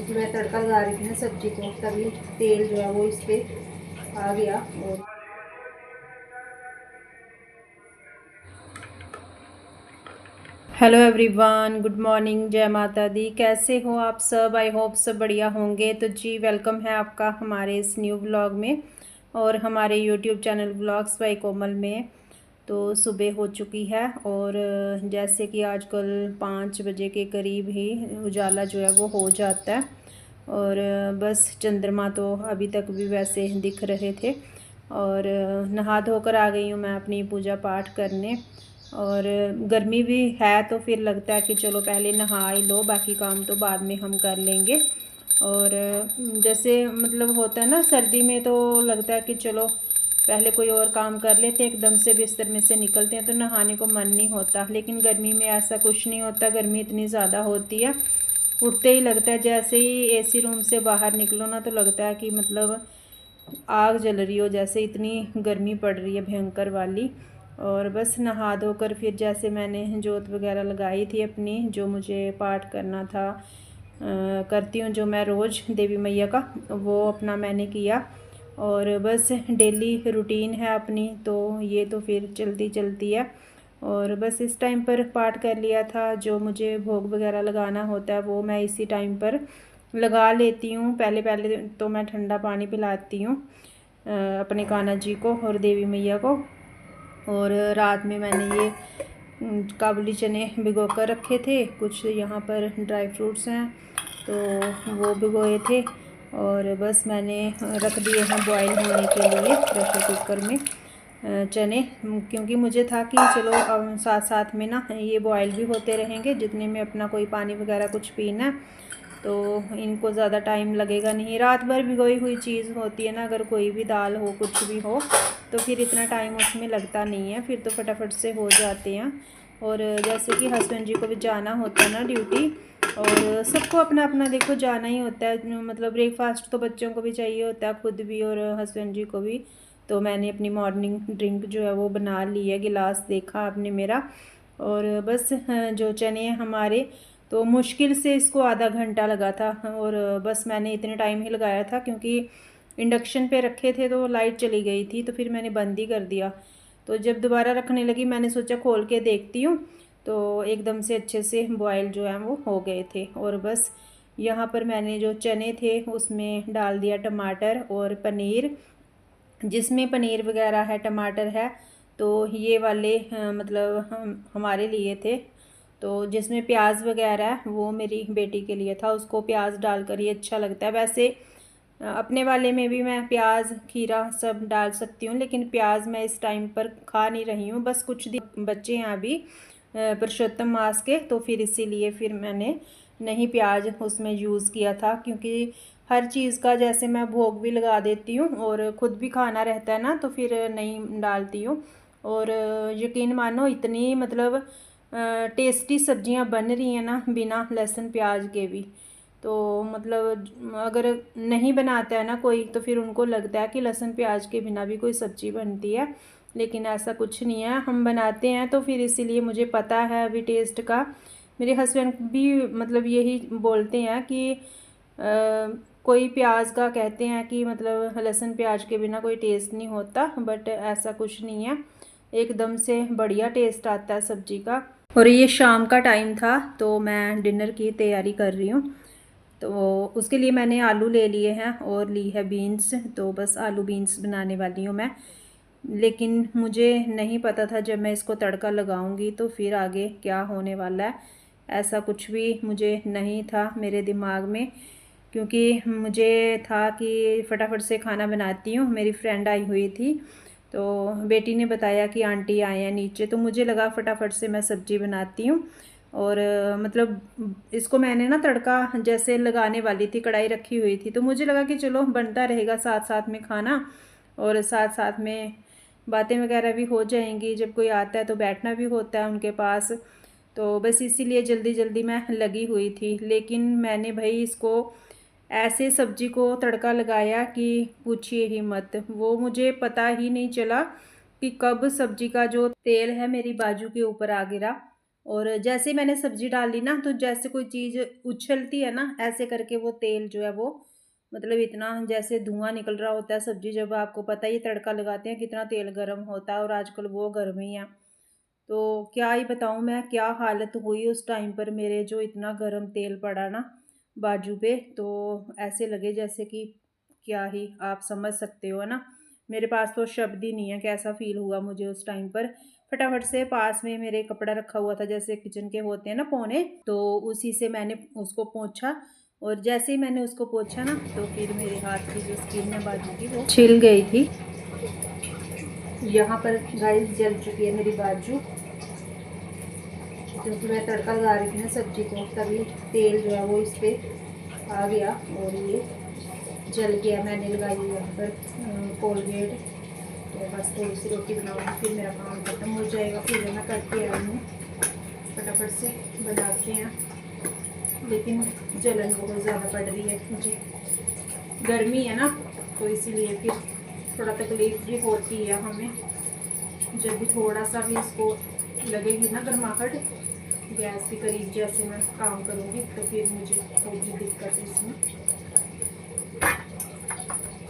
मैं तड़का लगा रही थी ना सब्जी को, तभी तेल जो है वो इस पर आ गया। और हेलो एवरीवन, गुड मॉर्निंग, जय माता दी। कैसे हो आप सब? आई होप सब बढ़िया होंगे। तो जी वेलकम है आपका हमारे इस न्यू व्लॉग में और हमारे यूट्यूब चैनल व्लॉग्स बाय कोमल में। तो सुबह हो चुकी है और जैसे कि आजकल 5 बजे के करीब ही उजाला जो है वो हो जाता है। और बस चंद्रमा तो अभी तक भी वैसे दिख रहे थे। और नहा धोकर आ गई हूँ मैं अपनी पूजा पाठ करने। और गर्मी भी है तो फिर लगता है कि चलो पहले नहा ही लो, बाकी काम तो बाद में हम कर लेंगे। और जैसे मतलब होता है ना सर्दी में, तो लगता है कि चलो पहले कोई और काम कर लेते हैं, एकदम से बिस्तर में से निकलते हैं तो नहाने को मन नहीं होता। लेकिन गर्मी में ऐसा कुछ नहीं होता, गर्मी इतनी ज़्यादा होती है, उठते ही लगता है जैसे ही एसी रूम से बाहर निकलो ना तो लगता है कि मतलब आग जल रही हो, जैसे इतनी गर्मी पड़ रही है भयंकर वाली। और बस नहा धोकर फिर जैसे मैंने जोत वगैरह लगाई थी अपनी, जो मुझे पाठ करना था, करती हूँ जो मैं रोज़ देवी मैया का, वो अपना मैंने किया। और बस डेली रूटीन है अपनी, तो ये तो फिर चलती चलती है। और बस इस टाइम पर पाठ कर लिया था। जो मुझे भोग वगैरह लगाना होता है वो मैं इसी टाइम पर लगा लेती हूँ। पहले पहले तो मैं ठंडा पानी पिलाती हूँ अपने कान्हा जी को और देवी मैया को। और रात में मैंने ये काबुली चने भिगो कर रखे थे। कुछ यहाँ पर ड्राई फ्रूट्स हैं तो वो भिगोए थे। और बस मैंने रख दिए हैं बॉईल होने के लिए प्रेशर कुकर में चने, क्योंकि मुझे था कि चलो साथ साथ में ना ये बॉईल भी होते रहेंगे, जितने में अपना कोई पानी वगैरह कुछ पीना है तो इनको ज़्यादा टाइम लगेगा नहीं। रात भर भिगोई हुई चीज़ होती है ना, अगर कोई भी दाल हो कुछ भी हो तो फिर इतना टाइम उसमें लगता नहीं है, फिर तो फटाफट से हो जाते हैं। और जैसे कि हस्बैंड जी को भी जाना होता है ना ड्यूटी, और सबको अपना अपना देखो जाना ही होता है, मतलब ब्रेकफास्ट तो बच्चों को भी चाहिए होता है, खुद भी और हस्बैंड जी को भी। तो मैंने अपनी मॉर्निंग ड्रिंक जो है वो बना ली है, गिलास देखा आपने मेरा। और बस जो चने हैं हमारे, तो मुश्किल से इसको आधा घंटा लगा था। और बस मैंने इतने टाइम ही लगाया था क्योंकि इंडक्शन पे रखे थे तो लाइट चली गई थी, तो फिर मैंने बंद ही कर दिया। तो जब दोबारा रखने लगी मैंने सोचा खोल के देखती हूँ, तो एकदम से अच्छे से बॉयल जो है वो हो गए थे। और बस यहाँ पर मैंने जो चने थे उसमें डाल दिया टमाटर और पनीर। जिसमें पनीर वगैरह है, टमाटर है, तो ये वाले मतलब हमारे लिए थे। तो जिसमें प्याज वगैरह है वो मेरी बेटी के लिए था, उसको प्याज डालकर ही अच्छा लगता है। वैसे अपने वाले में भी मैं प्याज खीरा सब डाल सकती हूँ, लेकिन प्याज मैं इस टाइम पर खा नहीं रही हूँ, बस कुछ दिन बच्चे हैं अभी पुरुषोत्तम मास के, तो फिर इसीलिए फिर मैंने नहीं प्याज उसमें यूज़ किया था। क्योंकि हर चीज़ का जैसे मैं भोग भी लगा देती हूँ और ख़ुद भी खाना रहता है ना, तो फिर नहीं डालती हूँ। और यकीन मानो इतनी मतलब टेस्टी सब्जियां बन रही हैं ना बिना लहसुन प्याज के भी। तो मतलब अगर नहीं बनाता है ना कोई तो फिर उनको लगता है कि लहसुन प्याज के बिना भी कोई सब्ज़ी बनती है, लेकिन ऐसा कुछ नहीं है, हम बनाते हैं तो फिर इसीलिए मुझे पता है अभी टेस्ट का। मेरे हस्बैंड भी मतलब यही बोलते हैं कि कोई प्याज का कहते हैं कि मतलब लहसुन प्याज के बिना कोई टेस्ट नहीं होता, बट ऐसा कुछ नहीं है, एकदम से बढ़िया टेस्ट आता है सब्जी का। और ये शाम का टाइम था तो मैं डिनर की तैयारी कर रही हूँ। तो उसके लिए मैंने आलू ले लिए हैं और ली है बीन्स, तो बस आलू बीन्स बनाने वाली हूँ मैं। लेकिन मुझे नहीं पता था जब मैं इसको तड़का लगाऊंगी तो फिर आगे क्या होने वाला है, ऐसा कुछ भी मुझे नहीं था मेरे दिमाग में। क्योंकि मुझे था कि फटाफट से खाना बनाती हूँ, मेरी फ्रेंड आई हुई थी तो बेटी ने बताया कि आंटी आए हैं नीचे, तो मुझे लगा फटाफट से मैं सब्ज़ी बनाती हूँ। और मतलब इसको मैंने ना तड़का जैसे लगाने वाली थी, कढ़ाई रखी हुई थी, तो मुझे लगा कि चलो बनता रहेगा साथ साथ में खाना और साथ साथ में बातें वगैरह भी हो जाएंगी, जब कोई आता है तो बैठना भी होता है उनके पास। तो बस इसीलिए जल्दी जल्दी मैं लगी हुई थी। लेकिन मैंने भाई इसको ऐसे सब्जी को तड़का लगाया कि पूछिए ही मत, वो मुझे पता ही नहीं चला कि कब सब्जी का जो तेल है मेरी बाजू के ऊपर आ गिरा। और जैसे ही मैंने सब्ज़ी डाल ली ना, तो जैसे कोई चीज़ उछलती है ना, ऐसे करके वो तेल जो है वो मतलब इतना जैसे धुआँ निकल रहा होता है सब्ज़ी, जब आपको पता ही तड़का लगाते हैं कितना तेल गरम होता है, और आजकल वो गर्म ही है। तो क्या ही बताऊँ मैं, क्या हालत हुई उस टाइम पर मेरे, जो इतना गरम तेल पड़ा ना बाजू पे, तो ऐसे लगे जैसे कि क्या ही आप समझ सकते हो, है ना। मेरे पास तो शब्द ही नहीं है, कैसा फ़ील हुआ मुझे उस टाइम पर। फटाफट से पास में मेरे कपड़ा रखा हुआ था, जैसे किचन के होते हैं ना पोने, तो उसी से मैंने उसको पोंछा, और जैसे ही मैंने उसको पोंछा ना, तो फिर मेरे हाथ की जो स्किन है बाजू की वो छिल गई थी। यहाँ पर गाइस जल चुकी है मेरी बाजू, क्योंकि मैं तड़का लगा रही थी ना सब्जी को, तभी तेल जो है वो इस पर आ गया और ये जल गया। मैंने लगाई यहाँ पर कोलगेट, तो बस थोड़ी सी रोटी बनाऊँगी, फिर मेरा काम ख़त्म हो जाएगा। फिर मैं करके आई हूँ, फटाफट से बनाते हैं, लेकिन जलन बहुत ज़्यादा पड़ रही है मुझे, गर्मी है ना, तो इसीलिए फिर थोड़ा तकलीफ भी होती है हमें, जब भी थोड़ा सा भी इसको लगेगी ना गर्माहट गैस के करीब, जैसे मैं काम करूँगी, तो फिर मुझे होगी दिक्कत इसमें।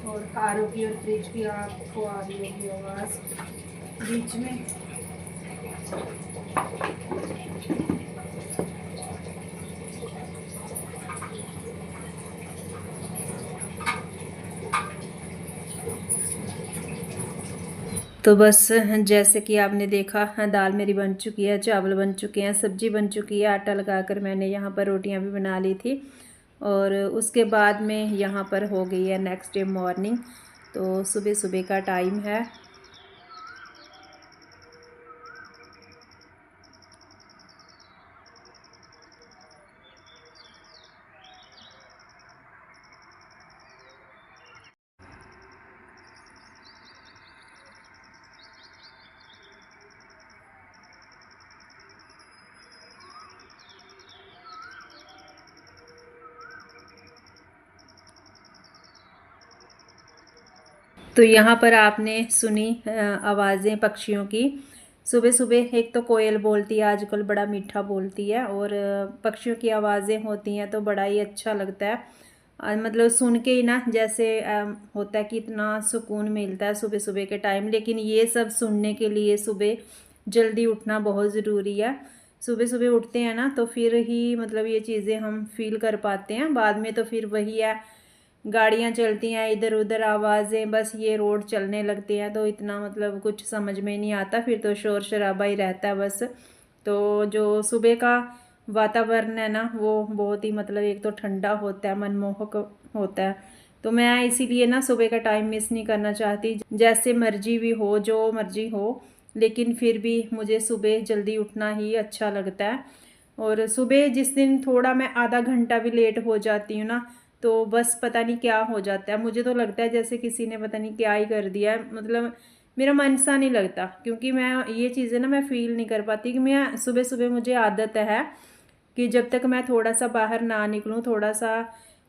और आरओ की और फ्रिज की आपको आ रही होगी आवाज़ बीच में। तो बस जैसे कि आपने देखा, दाल मेरी बन चुकी है, चावल बन चुके हैं, सब्जी बन चुकी है, आटा लगाकर मैंने यहाँ पर रोटियाँ भी बना ली थी। और उसके बाद में यहाँ पर हो गई है नेक्स्ट डे मॉर्निंग, तो सुबह सुबह का टाइम है। तो यहाँ पर आपने सुनी आवाज़ें पक्षियों की। सुबह सुबह एक तो कोयल बोलती है, आजकल बड़ा मीठा बोलती है, और पक्षियों की आवाज़ें होती हैं तो बड़ा ही अच्छा लगता है। मतलब सुन के ही ना जैसे होता है कि इतना सुकून मिलता है सुबह सुबह के टाइम। लेकिन ये सब सुनने के लिए सुबह जल्दी उठना बहुत ज़रूरी है। सुबह सुबह उठते हैं ना, तो फिर ही मतलब ये चीज़ें हम फील कर पाते हैं। बाद में तो फिर वही है, गाड़ियाँ चलती हैं, इधर उधर आवाज़ें, बस ये रोड चलने लगते हैं, तो इतना मतलब कुछ समझ में नहीं आता, फिर तो शोर शराबा ही रहता है बस। तो जो सुबह का वातावरण है ना, वो बहुत ही मतलब एक तो ठंडा होता है, मनमोहक होता है। तो मैं इसीलिए ना सुबह का टाइम मिस नहीं करना चाहती, जैसे मर्जी भी हो, जो मर्जी हो, लेकिन फिर भी मुझे सुबह जल्दी उठना ही अच्छा लगता है। और सुबह जिस दिन थोड़ा मैं आधा घंटा भी लेट हो जाती हूँ ना, तो बस पता नहीं क्या हो जाता है, मुझे तो लगता है जैसे किसी ने पता नहीं क्या ही कर दिया है। मतलब मेरा मन सा नहीं लगता, क्योंकि मैं ये चीज़ें ना मैं फ़ील नहीं कर पाती कि मैं सुबह सुबह, मुझे आदत है कि जब तक मैं थोड़ा सा बाहर ना निकलूँ, थोड़ा सा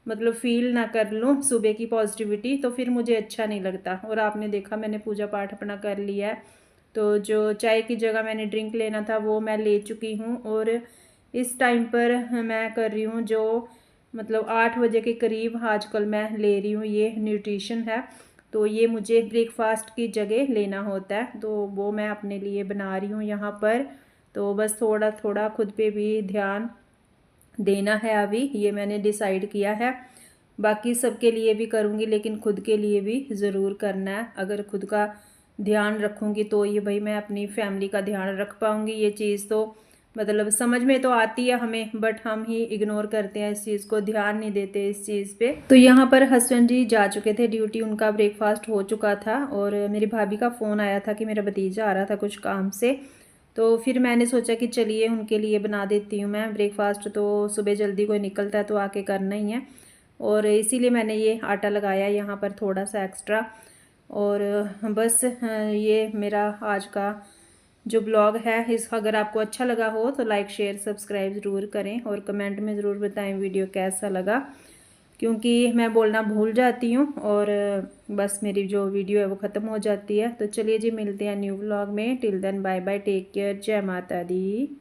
मतलब फ़ील ना कर लूँ सुबह की पॉजिटिविटी, तो फिर मुझे अच्छा नहीं लगता। और आपने देखा मैंने पूजा पाठ अपना कर लिया है, तो जो चाय की जगह मैंने ड्रिंक लेना था वो मैं ले चुकी हूँ। और इस टाइम पर मैं कर रही हूँ जो मतलब 8 बजे के करीब आजकल मैं ले रही हूँ, ये न्यूट्रिशन है। तो ये मुझे ब्रेकफास्ट की जगह लेना होता है, तो वो मैं अपने लिए बना रही हूँ यहाँ पर। तो बस थोड़ा थोड़ा खुद पे भी ध्यान देना है, अभी ये मैंने डिसाइड किया है। बाकी सबके लिए भी करूँगी, लेकिन खुद के लिए भी ज़रूर करना है। अगर खुद का ध्यान रखूँगी तो ये भाई मैं अपनी फैमिली का ध्यान रख पाऊँगी। ये चीज़ तो मतलब समझ में तो आती है हमें, बट हम ही इग्नोर करते हैं इस चीज़ को, ध्यान नहीं देते इस चीज़ पे। तो यहाँ पर हस्बैंड जी जा चुके थे ड्यूटी, उनका ब्रेकफास्ट हो चुका था, और मेरी भाभी का फ़ोन आया था कि मेरा भतीजा आ रहा था कुछ काम से। तो फिर मैंने सोचा कि चलिए उनके लिए बना देती हूँ मैं ब्रेकफास्ट, तो सुबह जल्दी कोई निकलता है तो आके करना ही है। और इसीलिए मैंने ये आटा लगाया यहाँ पर थोड़ा सा एक्स्ट्रा। और बस ये मेरा आज का जो ब्लॉग है, इस अगर आपको अच्छा लगा हो तो लाइक शेयर सब्सक्राइब ज़रूर करें, और कमेंट में ज़रूर बताएं वीडियो कैसा लगा, क्योंकि मैं बोलना भूल जाती हूँ और बस मेरी जो वीडियो है वो ख़त्म हो जाती है। तो चलिए जी, मिलते हैं न्यू ब्लॉग में। Till then bye bye, take care, जय माता दी।